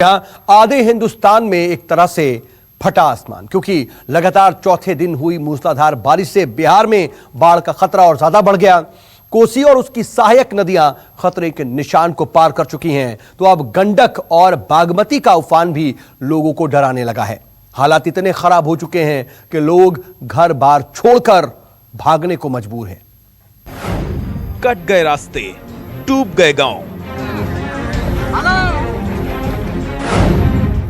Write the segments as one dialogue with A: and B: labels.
A: यहाँ आधे हिंदुस्तान में एक तरह से फटा आसमान, क्योंकि लगातार चौथे दिन हुई मूसलाधार बारिश से बिहार में बाढ़ का खतरा और ज्यादा बढ़ गया। कोसी और उसकी सहायक नदियां खतरे के निशान को पार कर चुकी हैं, तो अब गंडक और बागमती का उफान भी लोगों को डराने लगा है। हालात इतने खराब हो चुके हैं कि लोग घर बार छोड़कर भागने को मजबूर हैं।
B: कट गए रास्ते, डूब गए गांव,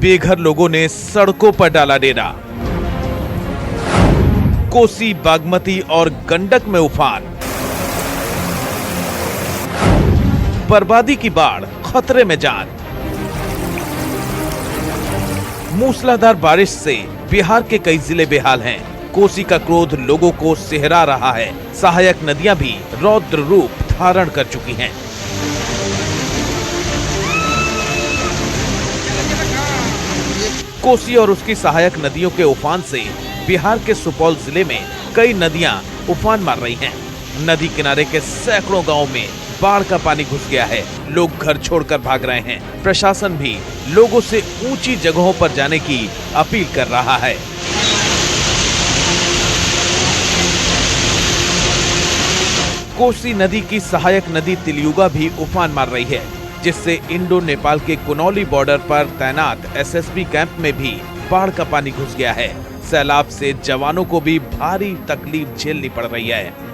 B: बेघर लोगों ने सड़कों पर डाला डेरा। कोसी, बागमती और गंडक में उफान, बर्बादी की बाढ़, खतरे में जान। मूसलाधार बारिश से बिहार के कई जिले बेहाल हैं। कोसी का क्रोध लोगों को सिहरा रहा है। सहायक नदियां भी रौद्र रूप धारण कर चुकी हैं। कोसी और उसकी सहायक नदियों के उफान से बिहार के सुपौल जिले में कई नदियां उफान मार रही हैं। नदी किनारे के सैकड़ों गांवों में बाढ़ का पानी घुस गया है। लोग घर छोड़कर भाग रहे हैं। प्रशासन भी लोगों से ऊंची जगहों पर जाने की अपील कर रहा है। कोसी नदी की सहायक नदी तिलयुगा भी उफान मार रही है, जिससे इंडो नेपाल के कुनौली बॉर्डर पर तैनात एसएसबी कैंप में भी बाढ़ का पानी घुस गया है। सैलाब से जवानों को भी भारी तकलीफ झेलनी पड़ रही है।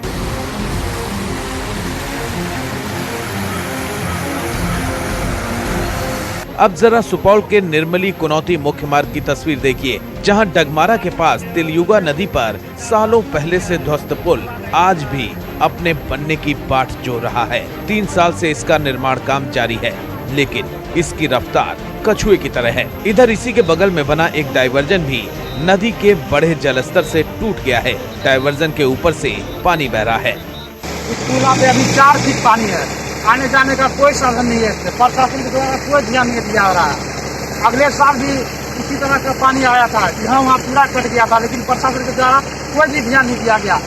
B: अब जरा सुपौल के निर्मली कुनौती मुख्य मार्ग की तस्वीर देखिए, जहां डगमारा के पास तिलयुगा नदी पर सालों पहले से ध्वस्त पुल आज भी अपने बनने की बाट जोड़ रहा है। 3 साल से इसका निर्माण काम जारी है, लेकिन इसकी रफ्तार कछुए की तरह है। इधर इसी के बगल में बना एक डायवर्जन भी नदी के बढ़े जलस्तर से टूट गया है। डायवर्जन के ऊपर से पानी बह रहा है।
C: इस पुल पे अभी 4 फीट पानी है। आने जाने का कोई साधन नहीं है। प्रशासन के द्वारा कोई ध्यान नहीं दिया रहा है। अगले साल भी इसी तरह का पानी आया था, यहाँ वहाँ पूरा कट गया था, लेकिन प्रशासन के द्वारा कोई भी ध्यान नहीं दिया गया।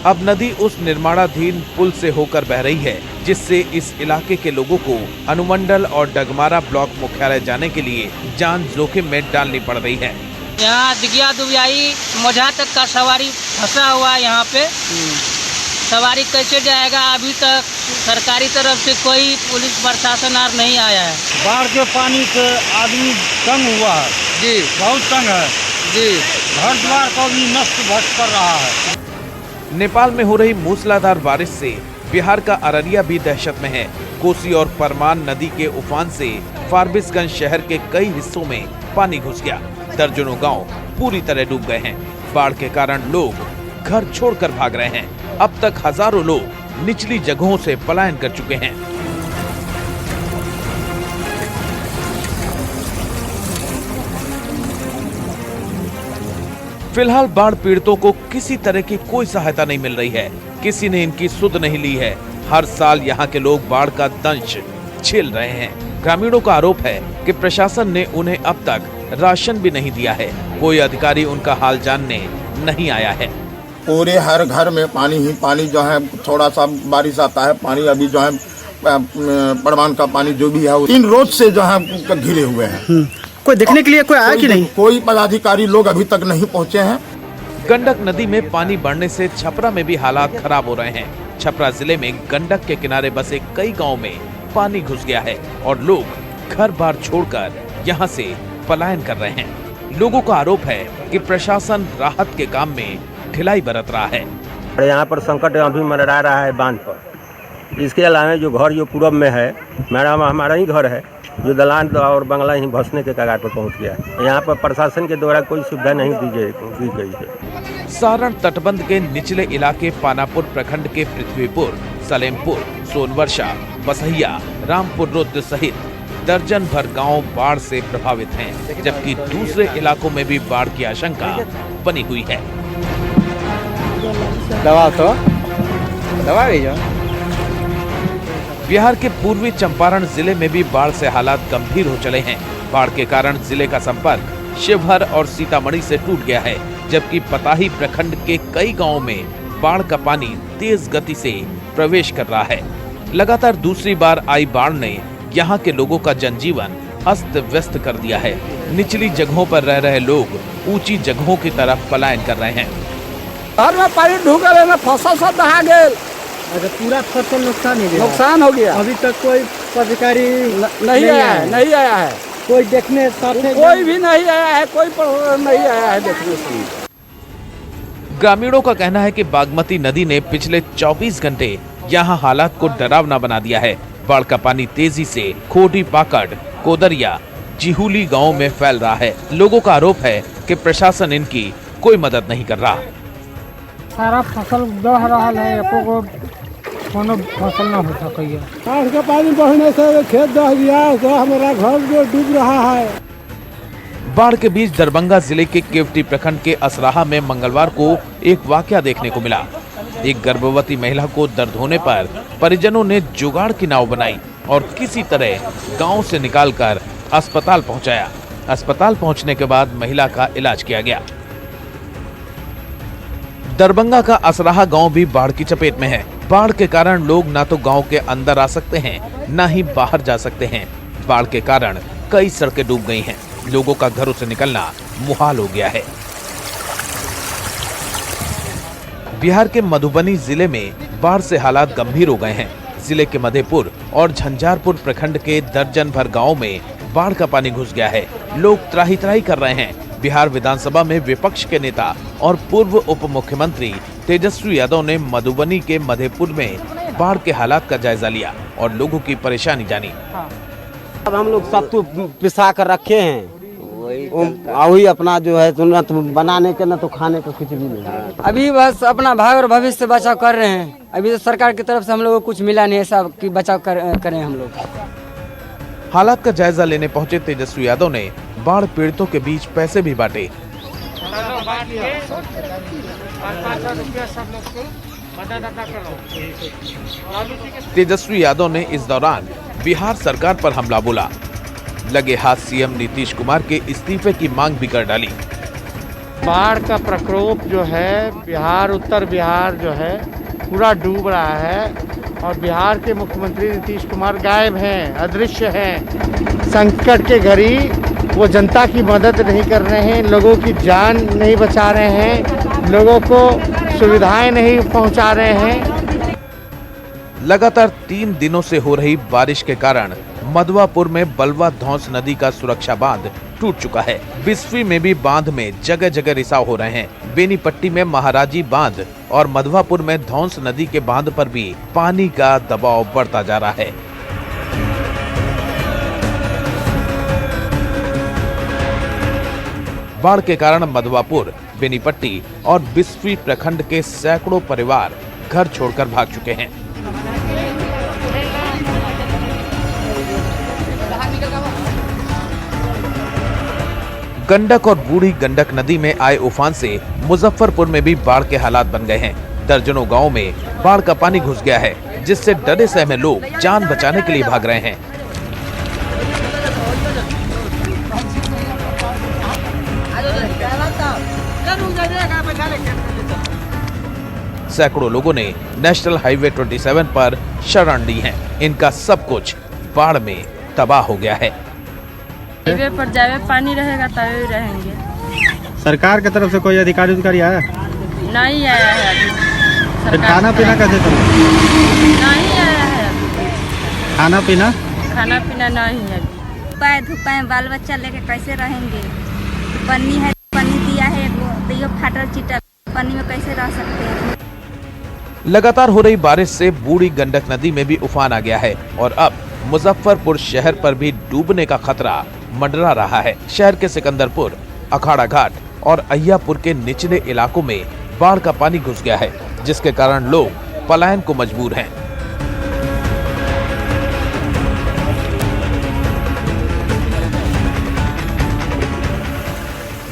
B: अब नदी उस निर्माणाधीन पुल से होकर बह रही है, जिससे इस इलाके के लोगों को अनुमंडल और डगमारा ब्लॉक मुख्यालय जाने के लिए जान जोखिम में डालनी पड़ रही है।
D: यहाँ दिगिया दुबियाई मोझा तक का सवारी फंसा हुआ है। यहाँ पे सवारी कैसे जाएगा? अभी तक सरकारी तरफ से कोई पुलिस प्रशासन और नहीं आया है।
C: बाढ़ के पानी से आदमी तंग हुआ है जी, बहुत तंग है जी। घर द्वार को भी नष्ट भ्रष्ट कर रहा है।
B: नेपाल में हो रही मूसलाधार बारिश से बिहार का अररिया भी दहशत में है। कोसी और परमान नदी के उफान से फारबिसगंज शहर के कई हिस्सों में पानी घुस गया। दर्जनों गांव पूरी तरह डूब गए हैं। बाढ़ के कारण लोग घर छोड़कर भाग रहे हैं। अब तक हजारों लोग निचली जगहों से पलायन कर चुके हैं। फिलहाल बाढ़ पीड़ितों को किसी तरह की कोई सहायता नहीं मिल रही है। किसी ने इनकी सुध नहीं ली है। हर साल यहाँ के लोग बाढ़ का दंश झेल रहे हैं। ग्रामीणों का आरोप है कि प्रशासन ने उन्हें अब तक राशन भी नहीं दिया है। कोई अधिकारी उनका हाल जानने नहीं आया है।
E: पूरे हर घर में पानी ही पानी जो है, थोड़ा सा बारिश आता है पानी अभी जो है परमान का पानी जो भी है 3 रोज से जो है घिरे हुए हैं।
C: कोई देखने के लिए कोई आया कि नहीं?
E: कोई पदाधिकारी लोग अभी तक नहीं पहुंचे हैं।
B: गंडक नदी में पानी बढ़ने से छपरा में भी हालात खराब हो रहे हैं। छपरा जिले में गंडक के किनारे बसे कई गाँव में पानी घुस गया है और लोग घर बार छोड़कर यहाँ से पलायन कर रहे हैं। लोगों का आरोप है कि प्रशासन राहत के काम में ढिलाई बरत रहा है।
F: यहाँ पर संकट अभी मंडरा रहा है बांध पर। इसके अलावा जो घर जो पूरब में है, मैडम हमारा ही घर है, जो दलान और बंगला ही भसने के कगार पर पहुँच गया है। यहाँ पर प्रशासन के द्वारा कोई सुविधा नहीं दी गई है।
B: सारण तटबंध के निचले इलाके पानापुर प्रखंड के पृथ्वीपुर, सलेमपुर, सोनवर्षा, बसहिया, रामपुर रुद्र सहित दर्जन भर गांव बाढ़ से प्रभावित हैं, जबकि दूसरे इलाकों में भी बाढ़ की आशंका बनी हुई है। बिहार के पूर्वी चंपारण जिले में भी बाढ़ से हालात गंभीर हो चले हैं। बाढ़ के कारण जिले का संपर्क शिवहर और सीतामढ़ी से टूट गया है, जबकि पताही प्रखंड के कई गांवों में बाढ़ का पानी तेज गति से प्रवेश कर रहा है। लगातार दूसरी बार आई बाढ़ ने यहाँ के लोगों का जनजीवन अस्त व्यस्त कर दिया है। निचली जगहों पर रह रहे लोग ऊंची जगहों की तरफ पलायन कर रहे हैं।
C: घर में पानी ढुक गए ना, फसल सब दहा गए।
G: अच्छा, पूरा फसल
C: नुकसान हो गया।
G: अभी तक कोई पदाधिकारी
C: नहीं आया है।
G: कोई देखने साथे
C: कोई भी नहीं आया है, कोई नहीं आया है देखने से।
B: ग्रामीणों का कहना है कि बागमती नदी ने पिछले 24 घंटे यहां हालात को डरावना बना दिया है। बाढ़ का पानी तेजी से खोटी पाकड़, कोदरिया, जिहुली गांव में फैल रहा है। लोगों का आरोप है कि प्रशासन इनकी कोई मदद नहीं कर रहा।
G: सारा फसल दह रहा है, एको कोनो फसल न हो सकैया। बाढ़ का पानी बढ़ने से खेत दह गया, तो हमारा घर जो डूब रहा है।
B: बाढ़ के बीच दरभंगा जिले के केवटी प्रखंड के असराहा में मंगलवार को एक वाकया देखने को मिला। एक गर्भवती महिला को दर्द होने पर परिजनों ने जुगाड़ की नाव बनाई और किसी तरह गांव से निकालकर अस्पताल पहुंचाया। अस्पताल पहुंचने के बाद महिला का इलाज किया गया। दरभंगा का असराहा गांव भी बाढ़ की चपेट में है। बाढ़ के कारण लोग ना तो गांव के अंदर आ सकते हैं, ना ही बाहर जा सकते हैं। बाढ़ के कारण कई सड़कें डूब गई हैं। लोगों का घरों से निकलना मुहाल हो गया है। बिहार के मधुबनी जिले में बाढ़ से हालात गंभीर हो गए हैं। जिले के मधेपुर और झंझारपुर प्रखंड के दर्जन भर गाँव में बाढ़ का पानी घुस गया है। लोग त्राही त्राही कर रहे हैं। बिहार विधानसभा में विपक्ष के नेता और पूर्व उप मुख्यमंत्री तेजस्वी यादव ने मधुबनी के मधेपुर में बाढ़ के हालात का जायजा लिया और लोगों की परेशानी जानी।
H: अब हम लोग सब तो पिसा कर रखे हैं, वही अपना जो है न तो बनाने के न तो खाने का कुछ भी नहीं।
I: अभी बस अपना भाग और भविष्य से बचाव कर रहे हैं। अभी तो सरकार की तरफ से हम लोग को कुछ मिला नहीं, ऐसा कि बचाव करें हम लोग।
B: हालात का जायजा लेने पहुंचे तेजस्वी यादव ने बाढ़ पीड़ितों के बीच पैसे भी बांटे। तेजस्वी यादव ने इस दौरान बिहार सरकार पर हमला बोला। लगे हाथ सीएम नीतीश कुमार के इस्तीफे की मांग भी कर डाली।
C: बाढ़ का प्रकोप जो है बिहार, उत्तर बिहार जो है पूरा डूब रहा है और बिहार के मुख्यमंत्री नीतीश कुमार गायब हैं, अदृश्य हैं। संकट के घड़ी वो जनता की मदद नहीं कर रहे हैं, लोगों की जान नहीं बचा रहे हैं, लोगों को सुविधाएं नहीं पहुंचा रहे हैं।
B: लगातार 3 दिनों से हो रही बारिश के कारण मधवापुर में बलवा धौंस नदी का सुरक्षा बांध टूट चुका है। बिस्फी में भी बांध में जगह जगह रिसाव हो रहे हैं। बेनीपट्टी में महाराजी बांध और मधवापुर में धौंस नदी के बांध पर भी पानी का दबाव बढ़ता जा रहा है। बाढ़ के कारण मधवापुर, बेनीपट्टी और बिस्फी प्रखंड के सैकड़ों परिवार घर छोड़कर भाग चुके हैं। गंडक और बूढ़ी गंडक नदी में आए उफान से मुजफ्फरपुर में भी बाढ़ के हालात बन गए हैं। दर्जनों गांवों में बाढ़ का पानी घुस गया है, जिससे डरे सहमे लोग जान बचाने के लिए भाग रहे हैं। सैकड़ों लोगों ने नेशनल हाईवे 27 पर शरण ली है। इनका सब कुछ बाढ़ में तबाह हो गया है।
J: हाईवे पर जावे पानी रहेगा तभी रहेंगे।
G: सरकार की तरफ से कोई अधिकारी आया?
J: नहीं आया है अभी।
G: खाना पीना कैसे चल?
J: नहीं आया है अभी।
G: खाना पीना
J: नहीं है अभी।
K: पैर धुपाएं, बाल बच्चा लेके कैसे रहेंगे? पन्नी है, पन्नी दिया है, दियो फाटल चिटल, पन्नी में कैसे रह सकते हैं?
B: लगातार हो रही बारिश से बूढ़ी गंडक नदी में भी उफान आ गया है और अब मुजफ्फरपुर शहर पर भी डूबने का खतरा मंडरा रहा है। शहर के सिकंदरपुर, अखाड़ा घाट और अय्यापुर के निचले इलाकों में बाढ़ का पानी घुस गया है, जिसके कारण लोग पलायन को मजबूर हैं।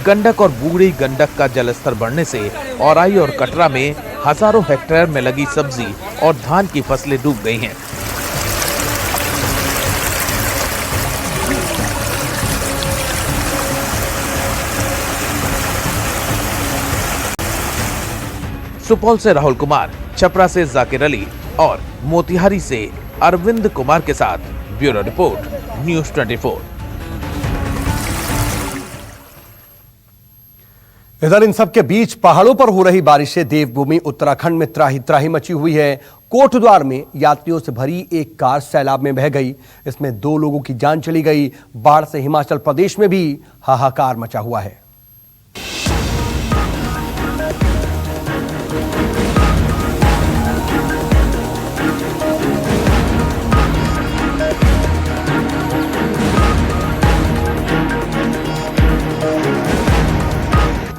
B: गंडक और बूढ़ी गंडक का जलस्तर बढ़ने से औराई और कटरा में हजारों हेक्टेयर में लगी सब्जी और धान की फसलें डूब गई हैं। सुपौल से राहुल कुमार, छपरा से जाकिर अली और मोतिहारी से अरविंद कुमार के साथ ब्यूरो रिपोर्ट, न्यूज़ 24।
A: इधर इन सबके बीच पहाड़ों पर हो रही बारिश से देवभूमि उत्तराखंड में त्राही त्राही मची हुई है। कोटद्वार में यात्रियों से भरी एक कार सैलाब में बह गई। इसमें 2 लोगों की जान चली गई। बाढ़ से हिमाचल प्रदेश में भी हाहाकार मचा हुआ है।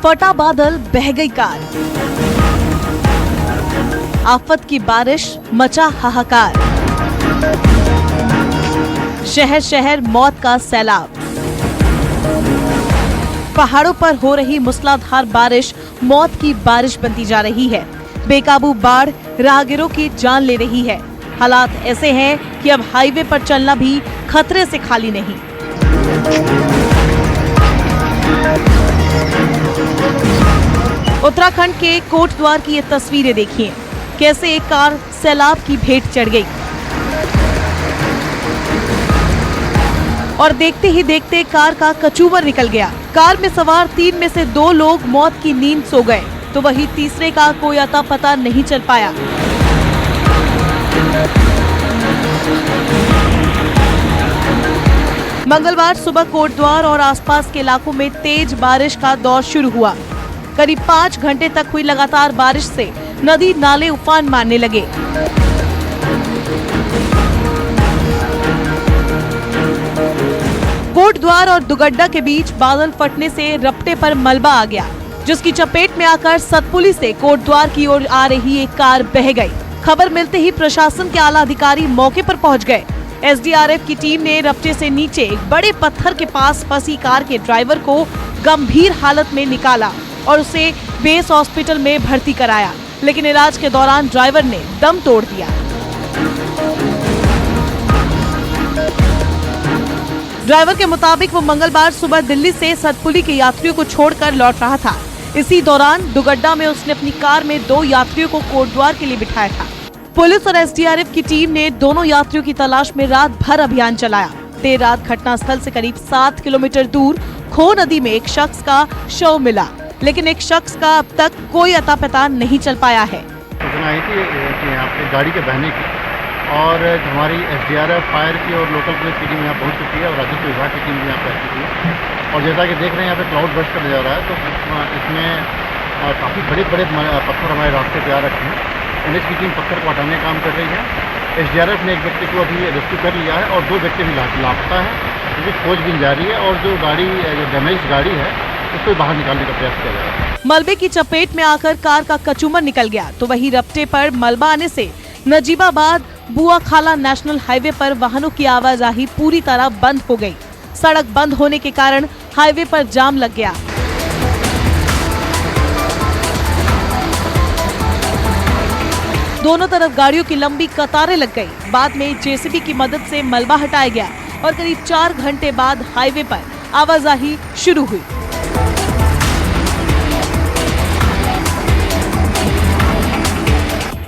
L: फटा बादल, बह गई कार, आफत की बारिश, मचा हाहाकार, शहर शहर मौत का सैलाब। पहाड़ों पर हो रही मूसलाधार बारिश मौत की बारिश बनती जा रही है। बेकाबू बाढ़ राहगीरों की जान ले रही है। हालात ऐसे हैं कि अब हाईवे पर चलना भी खतरे से खाली नहीं। उत्तराखंड के कोटद्वार की ये तस्वीरें देखिए, कैसे एक कार सैलाब की भेंट चढ़ गई और देखते ही देखते कार का कचूमर निकल गया। कार में सवार 3 में से 2 लोग मौत की नींद सो गए, तो वही तीसरे का कोई अता पता नहीं चल पाया। मंगलवार सुबह कोटद्वार और आसपास के इलाकों में तेज बारिश का दौर शुरू हुआ। करीब 5 घंटे तक हुई लगातार बारिश से नदी नाले उफान मारने लगे। कोटद्वार और दुगड्डा के बीच बादल फटने से रपटे पर मलबा आ गया, जिसकी चपेट में आकर सतपुली से कोटद्वार की ओर आ रही एक कार बह गई। खबर मिलते ही प्रशासन के आला अधिकारी मौके पर पहुंच गए। एसडीआरएफ की टीम ने रपटे से नीचे एक बड़े पत्थर के पास फंसी कार के ड्राइवर को गंभीर हालत में निकाला और उसे बेस हॉस्पिटल में भर्ती कराया, लेकिन इलाज के दौरान ड्राइवर ने दम तोड़ दिया। ड्राइवर के मुताबिक वो मंगलवार सुबह दिल्ली से सतपुली के यात्रियों को छोड़कर लौट रहा था। इसी दौरान दुगड्डा में उसने अपनी कार में 2 यात्रियों को कोटद्वार के लिए बिठाया था। पुलिस और एसडीआरएफ की टीम ने दोनों यात्रियों की तलाश में रात भर अभियान चलाया। देर रात घटनास्थल से करीब 7 किलोमीटर दूर खो नदी में एक शख्स का शव मिला, लेकिन एक शख्स का अब तक कोई अता पता नहीं चल पाया है।
M: सूचना आई थी कि यहाँ पे गाड़ी के बहने की, और हमारी एसडीआरएफ, फायर की और लोकल पुलिस की टीम यहाँ पहुँच चुकी है और राजस्व विभाग की टीम भी यहाँ पहुँच चुकी है। और जैसा कि देख रहे हैं यहाँ पे क्लाउड बर्स्ट कर जा रहा है, तो इसमें काफ़ी बड़े बड़े पत्थर हमारे रास्ते पे आ रखे हैं। पुलिस की टीम पत्थर को हटाने का काम कर रही है। एसडीआरएफ ने एक व्यक्ति को अभी रेस्क्यू कर लिया है और 2 व्यक्ति भी लापता है, क्योंकि खोजबीन जारी है और जो डैमेज गाड़ी है उसको बाहर निकालने का प्रयास किया जा रहा है।
L: मलबे की चपेट में आकर कार का कचूमर निकल गया, तो वही रपटे पर मलबा आने से नजीबाबाद बुआखाला नेशनल हाईवे पर वाहनों की आवाजाही पूरी तरह बंद हो गई। सड़क बंद होने के कारण हाईवे पर जाम लग गया। दोनों तरफ गाड़ियों की लंबी कतारें लग गई। बाद में जेसीबी की मदद से मलबा हटाया गया और करीब 4 घंटे बाद हाईवे पर आवाजाही शुरू हुई।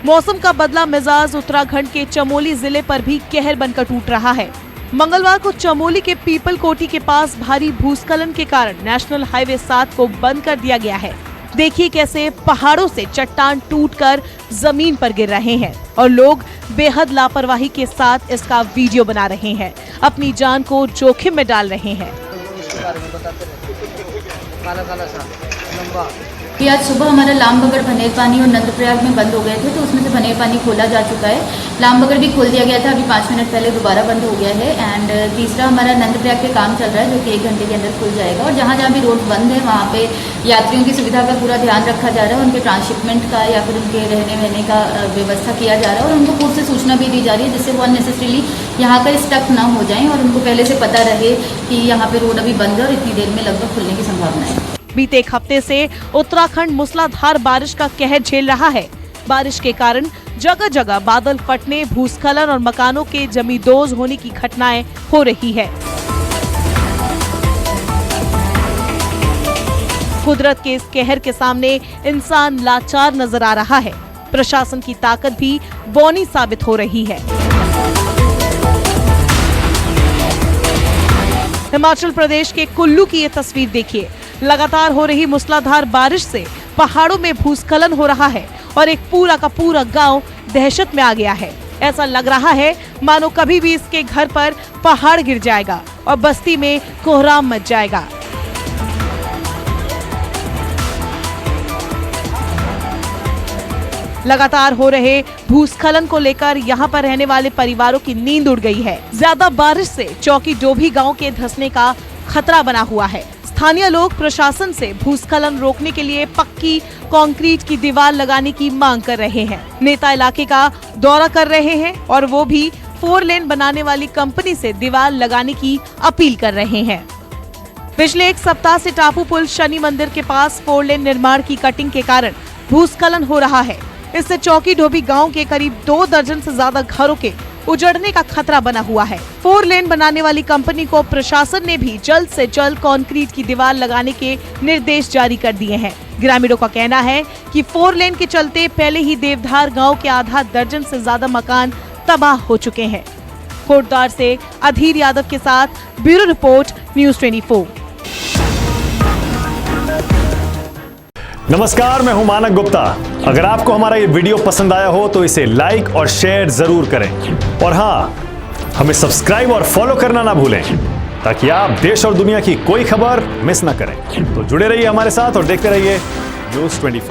L: मौसम का बदला मिजाज उत्तराखंड के चमोली जिले पर भी कहर बनकर टूट रहा है। मंगलवार को चमोली के पीपल कोटी के पास भारी भूस्खलन के कारण नेशनल हाईवे 7 को बंद कर दिया गया है। देखिए कैसे पहाड़ों से चट्टान टूटकर जमीन पर गिर रहे हैं और लोग बेहद लापरवाही के साथ इसका वीडियो बना रहे हैं, अपनी जान को जोखिम में डाल रहे हैं।
N: कि आज सुबह हमारा लामबगड़ भनेर पानी और नंदप्रयाग में बंद हो गए थे, तो उसमें से भनेर पानी खोला जा चुका है। लामबगड़ भी खोल दिया गया था, अभी 5 मिनट पहले दोबारा बंद हो गया है। एंड तीसरा हमारा नंदप्रयाग पे काम चल रहा है, जो कि 1 घंटे के अंदर खुल जाएगा। और जहाँ जहाँ भी रोड बंद है वहाँ पे यात्रियों की सुविधा का पूरा ध्यान रखा जा रहा है, उनके ट्रांसशिपमेंट का या फिर उनके रहने वहने का व्यवस्था किया जा रहा है और उनको पूर्व से सूचना भी दी जा रही है, जिससे वो अननेसेसरीली यहाँ पर स्टक ना हो जाएं और उनको पहले से पता रहे कि यहाँ पे रोड अभी बंद है और इतनी देर में लगभग खुलने की संभावना है।
L: बीते एक हफ्ते से उत्तराखंड मूसलाधार बारिश का कहर झेल रहा है। बारिश के कारण जगह जगह बादल फटने, भूस्खलन और मकानों के जमींदोज होने की घटनाएं हो रही है। कुदरत के इस कहर के सामने इंसान लाचार नजर आ रहा है। प्रशासन की ताकत भी बौनी साबित हो रही है। हिमाचल प्रदेश के कुल्लू की ये तस्वीर देखिए, लगातार हो रही मूसलाधार बारिश से पहाड़ों में भूस्खलन हो रहा है और एक पूरा का पूरा गांव दहशत में आ गया है। ऐसा लग रहा है मानो कभी भी इसके घर पर पहाड़ गिर जाएगा और बस्ती में कोहराम मच जाएगा। लगातार हो रहे भूस्खलन को लेकर यहां पर रहने वाले परिवारों की नींद उड़ गई है। ज्यादा बारिश से चौकी डोभी गांव के धंसने का खतरा बना हुआ है। स्थानीय लोग प्रशासन से भूस्खलन रोकने के लिए पक्की कंक्रीट की दीवार लगाने की मांग कर रहे हैं। नेता इलाके का दौरा कर रहे हैं और वो भी 4 लेन बनाने वाली कंपनी से दीवार लगाने की अपील कर रहे हैं। पिछले एक सप्ताह से टापू पुल शनि मंदिर के पास 4 लेन निर्माण की कटिंग के कारण भूस्खलन हो रहा है। इससे चौकी डोभी गांव के करीब 2 दर्जन से ज्यादा घरों के उजड़ने का खतरा बना हुआ है। 4 लेन बनाने वाली कंपनी को प्रशासन ने भी जल्द से जल्द कंक्रीट की दीवार लगाने के निर्देश जारी कर दिए हैं। ग्रामीणों का कहना है कि 4 लेन के चलते पहले ही देवधार गांव के आधा दर्जन से ज्यादा मकान तबाह हो चुके हैं। कोटद्वार से अधीर यादव के साथ ब्यूरो रिपोर्ट न्यूज़ 24।
O: नमस्कार, मैं हूं मानक गुप्ता। अगर आपको हमारा ये वीडियो पसंद आया हो तो इसे लाइक और शेयर जरूर करें और हाँ, हमें सब्सक्राइब और फॉलो करना ना भूलें ताकि आप देश और दुनिया की कोई खबर मिस ना करें। तो जुड़े रहिए हमारे साथ और देखते रहिए न्यूज़ 24।